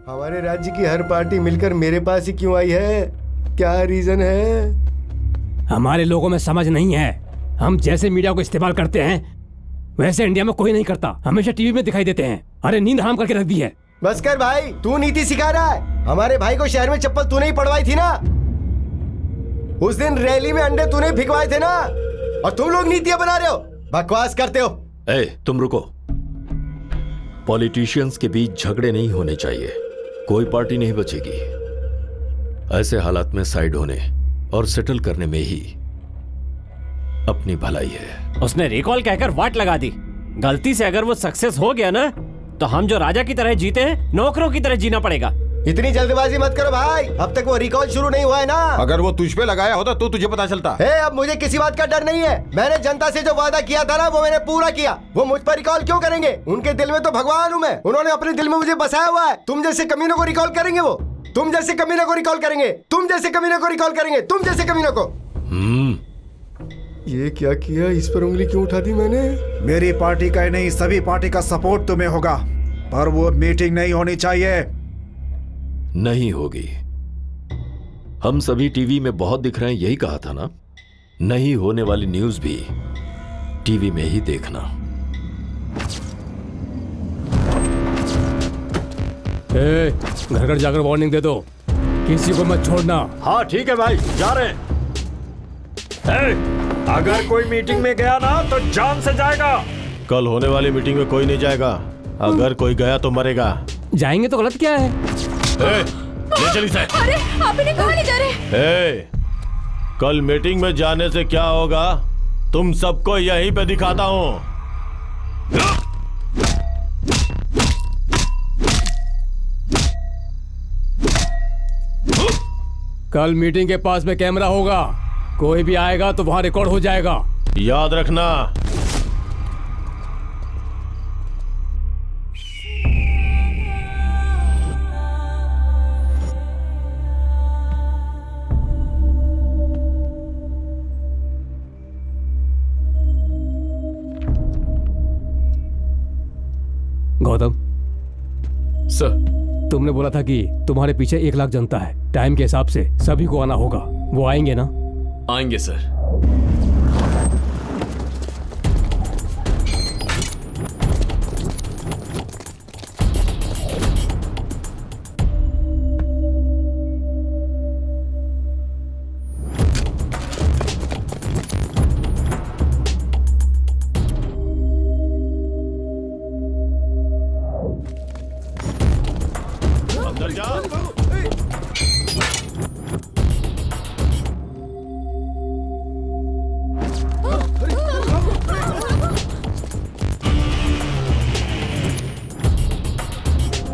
हमारे राज्य की हर पार्टी मिलकर मेरे पास ही क्यों आई है? क्या रीजन है? हमारे लोगों में समझ नहीं है। हम जैसे मीडिया को इस्तेमाल करते हैं वैसे इंडिया में कोई नहीं करता। हमेशा टीवी में दिखाई देते हैं। अरे नींद हराम करके रख दी है। बस कर भाई, तू नीति सिखा रहा है। हमारे भाई को शहर में चप्पल तूने ही पड़वाई थी ना? उस दिन रैली में अंडे तूने फिकवाए थे ना? और तुम लोग नीतियां बना रहे हो, बकवास करते हो। तुम रुको। पॉलिटिशियंस के बीच झगड़े नहीं होने चाहिए। कोई पार्टी नहीं बचेगी। ऐसे हालात में साइड होने और सेटल करने में ही अपनी भलाई है। उसने रिकॉल कहकर वाट लगा दी। गलती से अगर वो सक्सेस हो गया ना तो हम जो राजा की तरह जीते हैं नौकरों की तरह जीना पड़ेगा। इतनी जल्दबाजी मत करो भाई, अब तक वो रिकॉल शुरू नहीं हुआ है ना। अगर वो तुझ पे लगाया होता तो तुझे पता चलता। अब मुझे किसी बात का डर नहीं है। मैंने जनता से जो वादा किया था ना वो मैंने पूरा किया। वो मुझ पर रिकॉल क्यों करेंगे? उनके दिल में तो भगवान हूँ मैं। उन्होंने अपने दिल में मुझे बसाया हुआ है। तुम जैसे कमीनों को रिकॉल करेंगे वो। तुम जैसे कमीनों को रिकॉल करेंगे। तुम जैसे कमीनों को रिकॉल करेंगे। तुम जैसे कमीनों को। ये क्या किया? इस पर उंगली क्यों उठा दी मैंने? मेरी पार्टी का ही नहीं सभी पार्टी का सपोर्ट तुम्हें होगा, पर वो मीटिंग नहीं होनी चाहिए। नहीं होगी। हम सभी टीवी में बहुत दिख रहे हैं, यही कहा था ना? नहीं होने वाली न्यूज भी टीवी में ही देखना। घर घर जाकर वार्निंग दे दो, किसी को मत छोड़ना। हाँ ठीक है भाई, जा रहे हैं। अगर कोई मीटिंग में गया ना तो जान से जाएगा। कल होने वाली मीटिंग में कोई नहीं जाएगा। अगर कोई गया तो मरेगा। जाएंगे तो गलत क्या है? ले चल इसे। अरे आप इन्हें कहाँ ले जा रहे? कल मीटिंग में जाने से क्या होगा तुम सबको यहीं पे दिखाता हूँ। कल मीटिंग के पास में कैमरा होगा। कोई भी आएगा तो वहां रिकॉर्ड हो जाएगा। याद रखना। गौतम सर, तुमने बोला था कि तुम्हारे पीछे 1 लाख जनता है। टाइम के हिसाब से सभी को आना होगा। वो आएंगे ना? आएंगे सर। अंदर जा।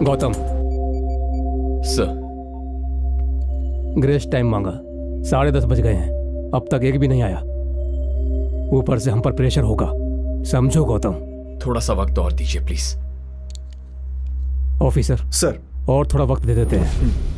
गौतम सर, ग्रेस टाइम मांगा। 10:30 बज गए हैं, अब तक एक भी नहीं आया। ऊपर से हम पर प्रेशर होगा, समझो गौतम। थोड़ा सा वक्त और दीजिए प्लीज। ऑफिसर सर, और थोड़ा वक्त दे देते हैं।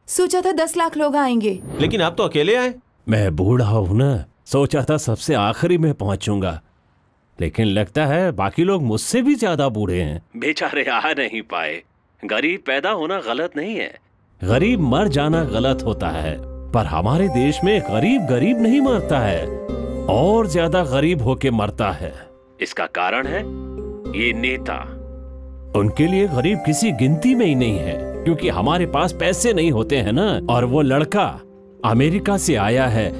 सोचा था 10 लाख लोग आएंगे। लेकिन आप तो अकेले आए। मैं बूढ़ा हूं ना, सोचा था सबसे आखिरी में पहुंचूंगा, लेकिन लगता है बाकी लोग मुझसे भी ज्यादा बूढ़े हैं। बेचारे आ नहीं पाए। गरीब पैदा होना गलत नहीं है, गरीब मर जाना गलत होता है। पर हमारे देश में गरीब गरीब नहीं मरता है, और ज्यादा गरीब होके मरता है। इसका कारण है ये नेता। उनके लिए गरीब किसी गिनती में ही नहीं है, क्योंकि हमारे पास पैसे नहीं होते हैं ना। और वो लड़का अमेरिका से आया है,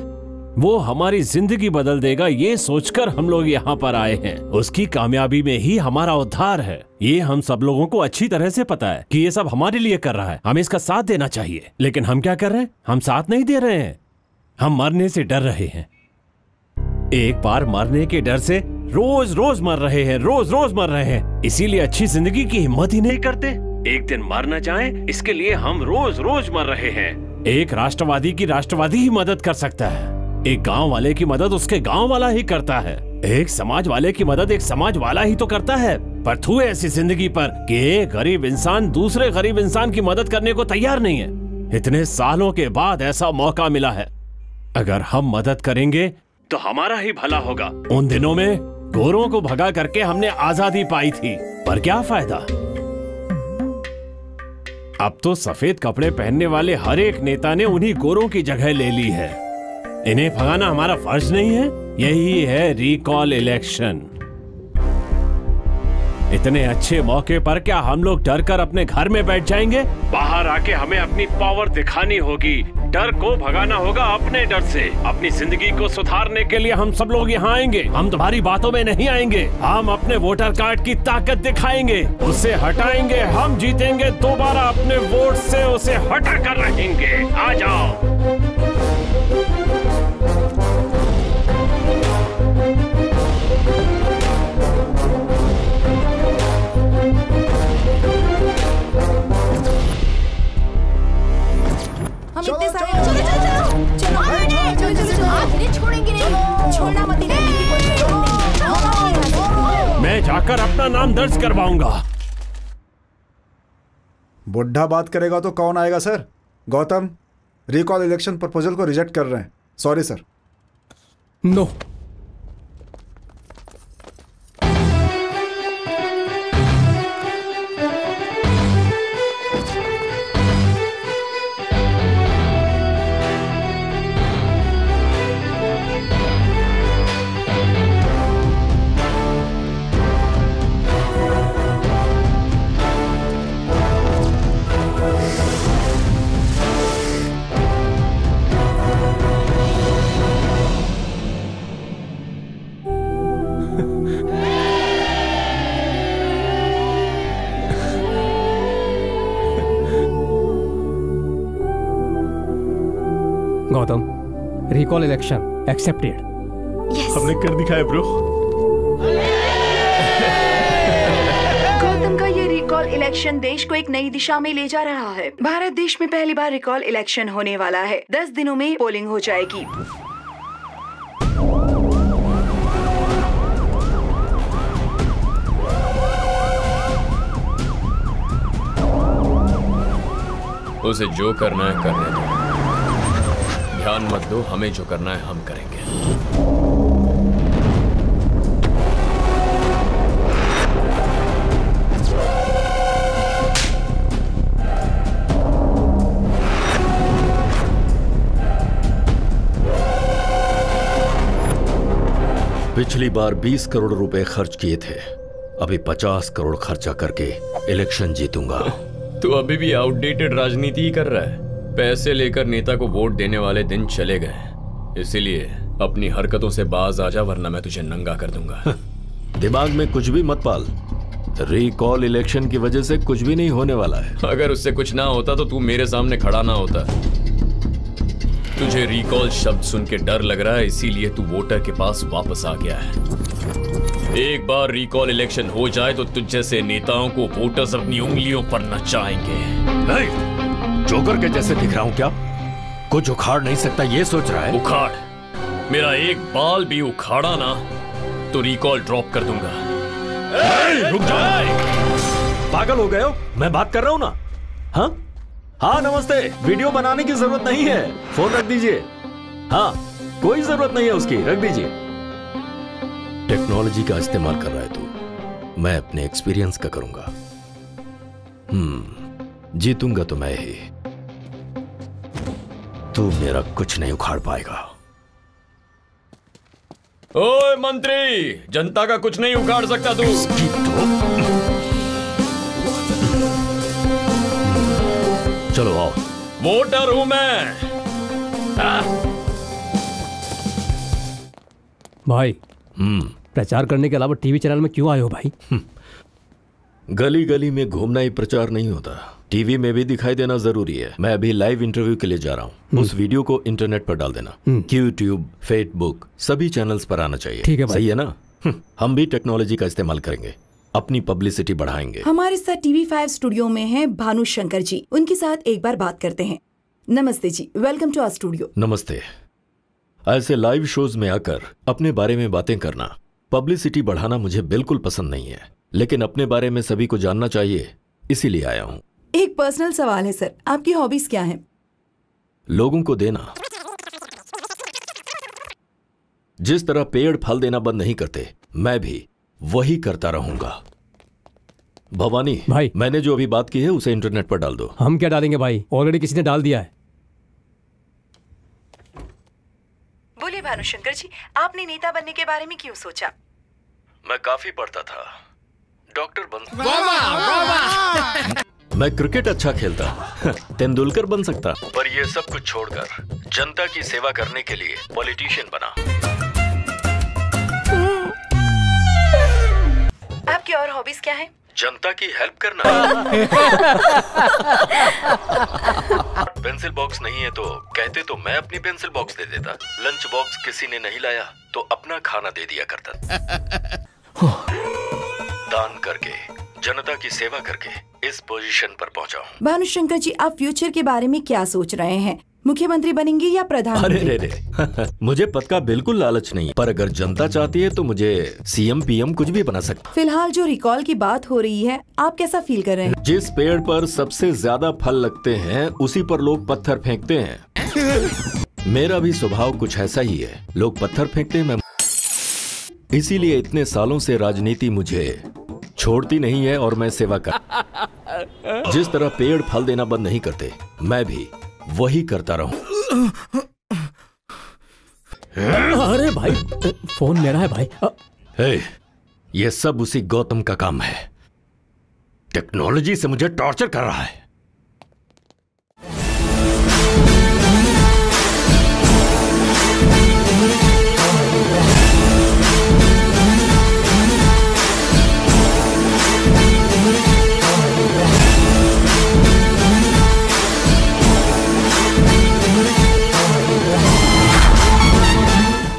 वो हमारी जिंदगी बदल देगा, ये सोचकर हम लोग यहाँ पर आए हैं। उसकी कामयाबी में ही हमारा उद्धार है। ये हम सब लोगों को अच्छी तरह से पता है कि ये सब हमारे लिए कर रहा है, हमें इसका साथ देना चाहिए। लेकिन हम क्या कर रहे हैं? हम साथ नहीं दे रहे हैं, हम मरने से डर रहे हैं। एक बार मरने के डर से रोज रोज मर रहे हैं, रोज रोज मर रहे हैं, इसीलिए अच्छी जिंदगी की हिम्मत ही नहीं करते। एक दिन मर न जाए इसके लिए हम रोज रोज मर रहे हैं। एक राष्ट्रवादी की राष्ट्रवादी ही मदद कर सकता है, एक गांव वाले की मदद उसके गांव वाला ही करता है, एक समाज वाले की मदद एक समाज वाला ही तो करता है। पर थू ऐसी जिंदगी पर कि एक गरीब इंसान दूसरे गरीब इंसान की मदद करने को तैयार नहीं है। इतने सालों के बाद ऐसा मौका मिला है, अगर हम मदद करेंगे तो हमारा ही भला होगा। उन दिनों में गोरों को भगा करके हमने आजादी पाई थी, पर क्या फायदा? अब तो सफेद कपड़े पहनने वाले हर एक नेता ने उन्हीं गोरों की जगह ले ली है। इन्हें भगाना हमारा फर्ज नहीं है? यही है रिकॉल इलेक्शन। इतने अच्छे मौके पर क्या हम लोग डर कर अपने घर में बैठ जाएंगे? बाहर आके हमें अपनी पावर दिखानी होगी, डर को भगाना होगा अपने डर से। अपनी जिंदगी को सुधारने के लिए हम सब लोग यहाँ आएंगे, हम तुम्हारी बातों में नहीं आएंगे। हम अपने वोटर कार्ड की ताकत दिखाएंगे, उसे हटाएंगे, हम जीतेंगे दोबारा अपने वोट से, उसे हटा कर रहेंगे। आ जाओ। हम इतने सारे चलो आज इन्हें छोड़ेंगे नहीं, छोड़ना मत इन्हें। मैं जाकर अपना नाम दर्ज करवाऊंगा। बुढ़ा बात करेगा तो कौन आएगा sir? Gautam, recall election proposal को रिजेक्ट कर रहे हैं। Sorry sir. No. Gautam, recall election accepted. हमने कर दिखाया ब्रो। गौतम का ये रिकॉल इलेक्शन देश को एक नई दिशा में ले जा रहा है। भारत देश में पहली बार रिकॉल इलेक्शन होने वाला है। 10 दिनों में पोलिंग हो जाएगी। उसे जो करना है करने दो, ध्यान मत दो, हमें जो करना है हम करेंगे। पिछली बार 20 करोड़ रुपए खर्च किए थे, अभी 50 करोड़ खर्चा करके इलेक्शन जीतूंगा। तू अभी भी आउटडेटेड राजनीति ही कर रहा है। पैसे लेकर नेता को वोट देने वाले दिन चले गए, इसीलिए अपनी हरकतों से बाज आ जा, वरना मैं तुझे नंगा कर दूंगा। दिमाग में कुछ भी मत पाल, रिकॉल इलेक्शन की वजह से कुछ भी नहीं होने वाला है। अगर उससे कुछ ना होता तो तू मेरे सामने खड़ा ना होता। तुझे रिकॉल शब्द सुन के डर लग रहा है, इसीलिए तू वोटर के पास वापस आ गया है। एक बार रिकॉल इलेक्शन हो जाए तो तुझ जैसे नेताओं को वोटर्स अपनी उंगलियों पर नचाएंगे। जोकर के जैसे दिख रहा हूं क्या? कुछ उखाड़ नहीं सकता ये सोच रहा है? उखाड़? मेरा एक बाल भी उखाड़ा ना तो रिकॉल ड्रॉप कर दूंगा। रुक जाओ, पागल हो गए हो? मैं बात कर रहा हूं ना। हाँ हाँ नमस्ते। वीडियो बनाने की जरूरत नहीं है, फोन रख दीजिए। हाँ कोई जरूरत नहीं है उसकी, रख दीजिए। टेक्नोलॉजी का इस्तेमाल कर रहा है तू, मैं अपने एक्सपीरियंस का करूंगा। जीतूंगा तो मैं ही, तू मेरा कुछ नहीं उखाड़ पाएगा। ओए मंत्री, जनता का कुछ नहीं उखाड़ सकता तू। चलो आओ। वोटर हूं मैं। भाई प्रचार करने के अलावा टीवी चैनल में क्यों आए हो भाई? गली गली में घूमना ही प्रचार नहीं होता, टीवी में भी दिखाई देना जरूरी है। मैं अभी लाइव इंटरव्यू के लिए जा रहा हूँ, उस वीडियो को इंटरनेट पर डाल देना। यूट्यूब, फेसबुक सभी चैनल्स पर आना चाहिए। ठीक है भाई। सही है ना? हम भी टेक्नोलॉजी का इस्तेमाल करेंगे, अपनी पब्लिसिटी बढ़ाएंगे। हमारे साथ TV5 स्टूडियो में हैं भानु शंकर जी, उनके साथ एक बार बात करते हैं। नमस्ते जी, वेलकम टू आवर स्टूडियो। नमस्ते। ऐसे लाइव शोज में आकर अपने बारे में बातें करना, पब्लिसिटी बढ़ाना मुझे बिल्कुल पसंद नहीं है, लेकिन अपने बारे में सभी को जानना चाहिए, इसीलिए आया हूँ। एक पर्सनल सवाल है सर, आपकी हॉबीज क्या हैं? लोगों को देना। जिस तरह पेड़ फल देना बंद नहीं करते, मैं भी वही करता रहूंगा। भवानी भाई, मैंने जो अभी बात की है उसे इंटरनेट पर डाल दो। हम क्या डालेंगे भाई, ऑलरेडी किसी ने डाल दिया है। बोलिए भानुशंकर जी, आपने नेता बनने के बारे में क्यों सोचा? मैं काफी पढ़ता था, डॉक्टर बन मैं क्रिकेट अच्छा खेलता, तेंदुलकर बन सकता, पर ये सब कुछ छोड़कर जनता की सेवा करने के लिए पॉलिटिशियन बना। आपकी और हॉबीज क्या है? जनता की हेल्प करना। पेंसिल बॉक्स नहीं है तो कहते तो मैं अपनी पेंसिल बॉक्स दे देता। लंच बॉक्स किसी ने नहीं लाया तो अपना खाना दे दिया करता। दान करके, जनता की सेवा करके इस पोजीशन पर पहुंचा हूँ। भानुशंकर जी, आप फ्यूचर के बारे में क्या सोच रहे हैं? मुख्यमंत्री बनेंगे या प्रधानमंत्री? अरे मुझे पद का बिल्कुल लालच नहीं, पर अगर जनता चाहती है तो मुझे CM PM कुछ भी बना सकता। फिलहाल जो रिकॉल की बात हो रही है, आप कैसा फील कर रहे हैं? जिस पेड़ पर सबसे ज्यादा फल लगते हैं उसी पर लोग पत्थर फेंकते हैं। मेरा भी स्वभाव कुछ ऐसा ही है, लोग पत्थर फेंकते हैं, मैं इसीलिए इतने सालों से राजनीति मुझे छोड़ती नहीं है और मैं सेवा कर। जिस तरह पेड़ फल देना बंद नहीं करते, मैं भी वही करता रहूं। अरे भाई, फोन मेरा है भाई। हे, ये सब उसी गौतम का काम है, टेक्नोलॉजी से मुझे टॉर्चर कर रहा है।